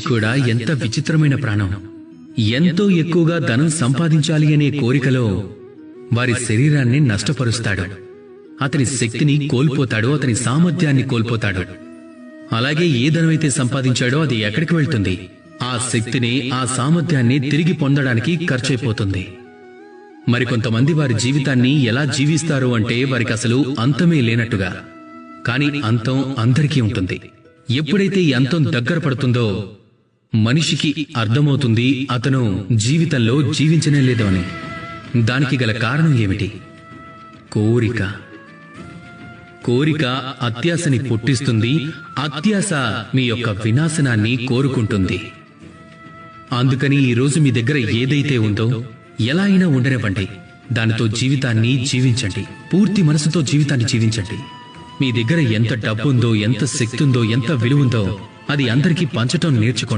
కూడా ఎంత విచిత్రమైన ప్రాణం. ఎంతో ఎక్కువగా ధనం సంపాదించాలి అనే కోరికలో వారి శరీరాన్ని నష్టపరుస్తాడు. అతని శక్తిని కోల్పోతాడు, అతని సామర్థ్యాన్ని కోల్పోతాడు. అలాగే ఏ ధనమైతే సంపాదించాడో అది ఎక్కడికి వెళ్తుంది? ఆ శక్తిని, ఆ సామర్థ్యాన్ని తిరిగి పొందడానికి ఖర్చయిపోతుంది. మరికొంతమంది వారి జీవితాన్ని ఎలా జీవిస్తారు అంటే వారికి అసలు అంతమే లేనట్టుగా. కాని అంతం అందరికీ ఉంటుంది. ఎప్పుడైతే ఈ అంతం దగ్గర పడుతుందో మనిషికి అర్థమవుతుంది అతను జీవితంలో జీవించనే లేదు అని. దానికి గల కారణం ఏమిటి? కోరిక. కోరిక అత్యాశని పుట్టిస్తుంది. అత్యాశ మీ యొక్క వినాశనాన్ని కోరుకుంటుంది. అందుకని ఈరోజు మీ దగ్గర ఏదైతే ఉందో ఎలా అయినా ఉండనివ్వండి, దానితో జీవితాన్ని జీవించండి. పూర్తి మనసుతో జీవితాన్ని జీవించండి. మీ దగ్గర ఎంత డబ్బుందో, ఎంత శక్తి ఉందో, ఎంత విలువుందో అది అందరికీ పంచటం నేర్చుకోండి.